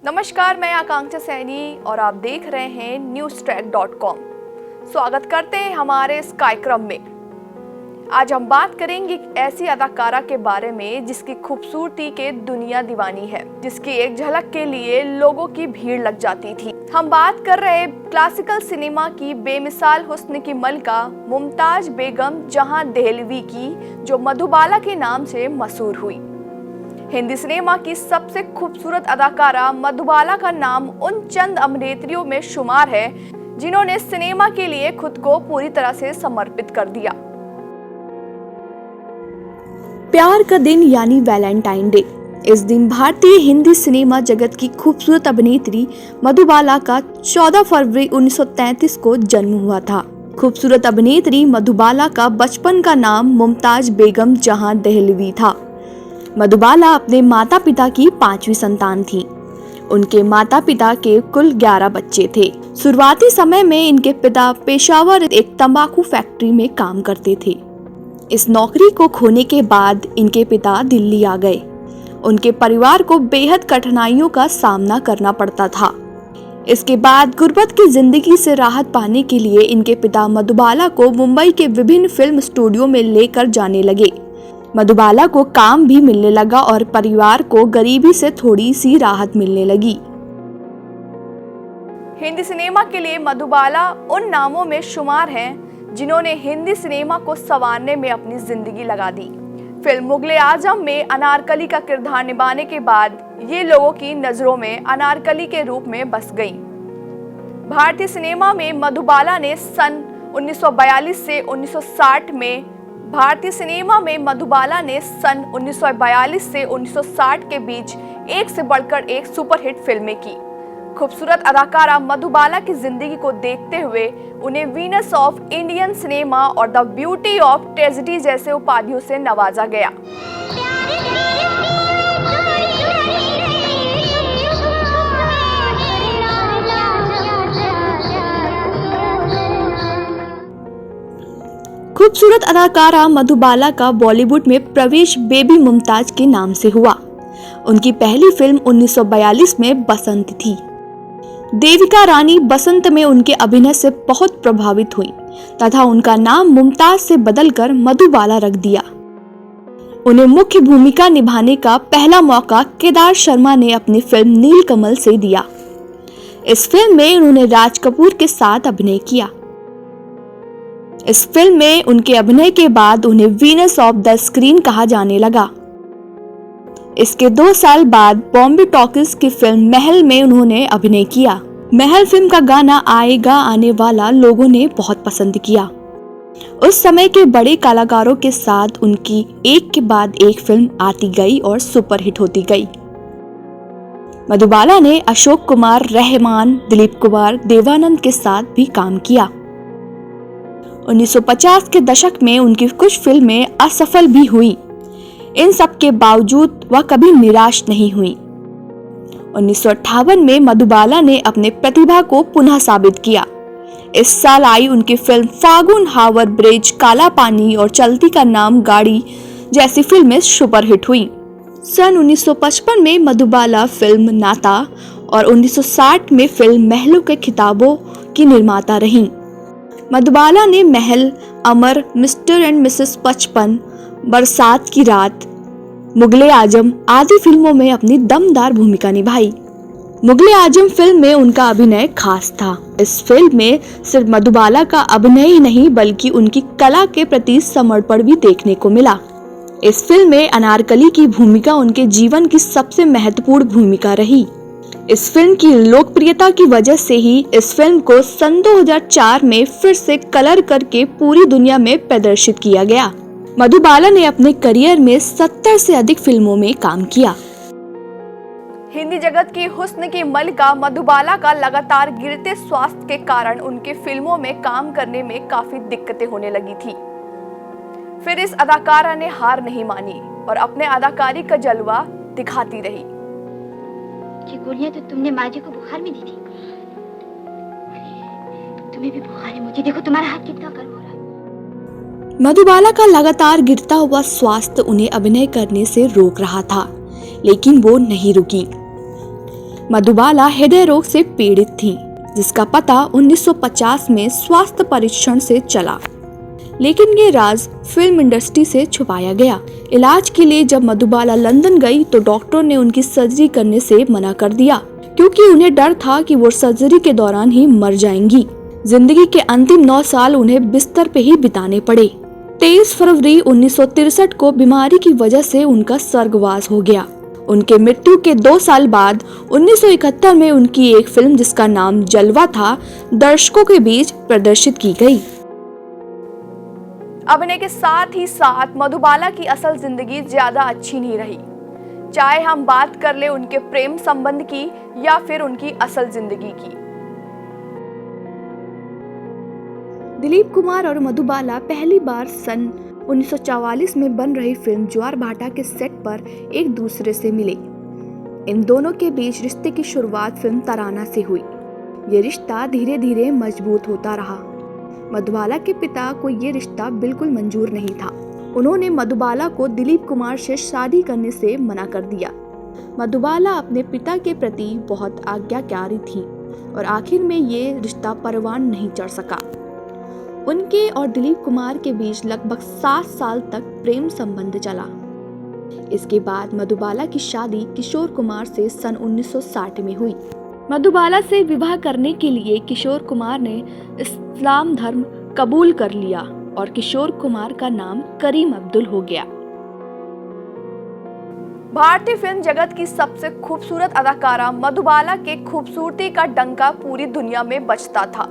नमस्कार, मैं आकांक्षा सैनी और आप देख रहे हैं newstrack.com। स्वागत करते हैं हमारे इस कार्यक्रम में। आज हम बात करेंगे एक ऐसी अदाकारा के बारे में जिसकी खूबसूरती के दुनिया दीवानी है, जिसकी एक झलक के लिए लोगों की भीड़ लग जाती थी। हम बात कर रहे क्लासिकल सिनेमा की बेमिसाल हुस्न की मलका मुमताज बेगम जहां देहलवी की, जो मधुबाला के नाम से मशहूर हुई। हिंदी सिनेमा की सबसे खूबसूरत अदाकारा मधुबाला का नाम उन चंद अभिनेत्रियों में शुमार है जिन्होंने सिनेमा के लिए खुद को पूरी तरह से समर्पित कर दिया। प्यार का दिन यानी वैलेंटाइन डे। इस दिन भारतीय हिंदी सिनेमा जगत की खूबसूरत अभिनेत्री मधुबाला का 14 फरवरी 1933 को जन्म हुआ था। खूबसूरत अभिनेत्री मधुबाला का बचपन का नाम मुमताज बेगम जहां देहलवी था। मधुबाला अपने माता पिता की 5वीं संतान थी। उनके माता पिता के कुल 11 बच्चे थे। शुरुआती समय में इनके पिता पेशावर एक तंबाकू फैक्ट्री में काम करते थे। इस नौकरी को खोने के बाद इनके पिता दिल्ली आ गए। उनके परिवार को बेहद कठिनाइयों का सामना करना पड़ता था। इसके बाद गुर्बत की जिंदगी से राहत पाने के लिए इनके पिता मधुबाला को मुंबई के विभिन्न फिल्म स्टूडियो में लेकर जाने लगे। मधुबाला को काम भी मिलने लगा और परिवार को गरीबी से थोड़ी सी राहत मिलने लगी। हिंदी सिनेमा के लिए मधुबाला उन नामों में शुमार हैं जिन्होंने हिंदी सिनेमा को संवारने में अपनी जिंदगी लगा दी। फिल्म मुगले आजम में अनारकली का किरदार निभाने के बाद ये लोगों की नजरों में अनारकली के रूप में बस गईं। भारतीय सिनेमा में मधुबाला ने सन 1942 से 1960 में भारतीय सिनेमा में मधुबाला ने सन 1942 से 1960 के बीच एक से बढ़कर एक सुपरहिट फिल्में की। खूबसूरत अदाकारा मधुबाला की जिंदगी को देखते हुए उन्हें वीनस ऑफ इंडियन सिनेमा और द ब्यूटी ऑफ ट्रेजेडी जैसे उपाधियों से नवाजा गया। खूबसूरत अदाकारा मधुबाला का बॉलीवुड में प्रवेश बेबी मुमताज के नाम से हुआ। उनकी पहली फिल्म 1942 में बसंत थी। देविका रानी बसंत में उनके अभिनय से बहुत प्रभावित हुई तथा उनका नाम मुमताज से बदलकर मधुबाला रख दिया। उन्हें मुख्य भूमिका निभाने का पहला मौका केदार शर्मा ने अपनी फिल्म नीलकमल से दिया। इस फिल्म में उन्होंने राज कपूर के साथ अभिनय किया। इस फिल्म में उनके अभिनय के बाद उन्हें वीनस ऑफ द स्क्रीन कहा जाने लगा। इसके 2 साल बाद बॉम्बे टॉकीज की फिल्म महल में उन्होंने अभिनय किया। महल फिल्म का गाना आएगा आने वाला लोगों ने बहुत पसंद किया। उस समय के बड़े कलाकारों के साथ उनकी एक के बाद एक फिल्म आती गई और सुपरहिट होती गई। मधुबाला ने अशोक कुमार, रहमान, दिलीप कुमार, देवानंद के साथ भी काम किया। 1950 के दशक में उनकी कुछ फिल्में असफल भी हुई। इन सब के बावजूद वह कभी निराश नहीं हुई। 1958 में मधुबाला ने अपने प्रतिभा को पुनः साबित किया। इस साल आई उनकी फिल्म फागुन, हावर ब्रिज, काला पानी और चलती का नाम गाड़ी जैसी फिल्में सुपरहिट हुई। सन 1955 में मधुबाला फिल्म नाता और 1960 में फिल्म महलों के खिताबों की निर्माता रहीं। मधुबाला ने महल, अमर, मिस्टर एंड मिसेस 55, बरसात की रात, मुगले आजम आदि फिल्मों में अपनी दमदार भूमिका निभाई। मुगले आजम फिल्म में उनका अभिनय खास था। इस फिल्म में सिर्फ मधुबाला का अभिनय ही नहीं बल्कि उनकी कला के प्रति समर्पण भी देखने को मिला। इस फिल्म में अनारकली की भूमिका उनके जीवन की सबसे महत्वपूर्ण भूमिका रही। इस फिल्म की लोकप्रियता की वजह से ही इस फिल्म को सन 2004 में फिर से कलर करके पूरी दुनिया में प्रदर्शित किया गया। मधुबाला ने अपने करियर में 70 से अधिक फिल्मों में काम किया। हिंदी जगत की हुस्न की मलिका मधुबाला का लगातार गिरते स्वास्थ्य के कारण उनके फिल्मों में काम करने में काफी दिक्कतें होने लगी थी। फिर इस अदाकारा ने हार नहीं मानी और अपने अदाकारी का जलवा दिखाती रही। ये गोलियां तो तुमने माँ जी को बुखार में दी थी। तुम्हें भी बुखार है, मुझे देखो तुम्हारा हाथ कितना गर्म हो रहा है। मधुबाला का लगातार गिरता हुआ स्वास्थ्य उन्हें अभिनय करने से रोक रहा था, लेकिन वो नहीं रुकी। मधुबाला हृदय रोग से पीड़ित थी, जिसका पता 1950 में स्वास्थ्य परीक्षण से चला, लेकिन ये राज फिल्म इंडस्ट्री से छुपाया गया। इलाज के लिए जब मधुबाला लंदन गई तो डॉक्टर ने उनकी सर्जरी करने से मना कर दिया, क्योंकि उन्हें डर था कि वो सर्जरी के दौरान ही मर जाएंगी। जिंदगी के अंतिम 9 साल उन्हें बिस्तर पे ही बिताने पड़े। 23 फरवरी 1963 को बीमारी की वजह से उनका स्वर्गवास हो गया। उनके मृत्यु के 2 साल बाद 1971 में उनकी एक फिल्म जिसका नाम जलवा था, दर्शकों के बीच प्रदर्शित की गई। अभिनय के साथ ही साथ मधुबाला की असल जिंदगी ज्यादा अच्छी नहीं रही, चाहे हम बात कर ले उनके प्रेम संबंध की या फिर उनकी असल जिंदगी की। दिलीप कुमार और मधुबाला पहली बार सन 1944 में बन रही फिल्म ज्वार-भाटा के सेट पर एक दूसरे से मिले। इन दोनों के बीच रिश्ते की शुरुआत फिल्म तराना से हुई। ये रिश्ता धीरे धीरे मजबूत होता रहा। मधुबाला के पिता को ये रिश्ता बिल्कुल मंजूर नहीं था। उन्होंने मधुबाला को दिलीप कुमार से शादी करने से मना कर दिया। मधुबाला अपने पिता के प्रति बहुत आज्ञाकारी थी और आखिर में ये रिश्ता परवान नहीं चढ़ सका। उनके और दिलीप कुमार के बीच लगभग 7 साल तक प्रेम संबंध चला। इसके बाद मधुबाला की शादी किशोर कुमार से सन 1960 में हुई। मधुबाला से विवाह करने के लिए किशोर कुमार ने इस्लाम धर्म कबूल कर लिया और किशोर कुमार का नाम करीम अब्दुल हो गया। भारतीय फिल्म जगत की सबसे खूबसूरत अदाकारा मधुबाला के खूबसूरती का डंका पूरी दुनिया में बजता था।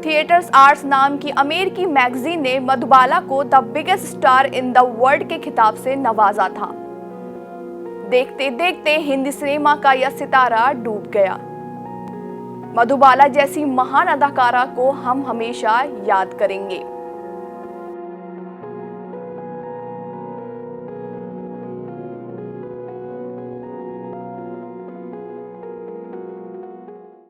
थिएटर्स आर्ट्स नाम की अमेरिकी मैगजीन ने मधुबाला को the biggest star in the world के खिताब से नवाजा था। देखते देखते हिंदी सिनेमा का यह सितारा डूब गया। मधुबाला जैसी महान अदाकारा को हम हमेशा याद करेंगे।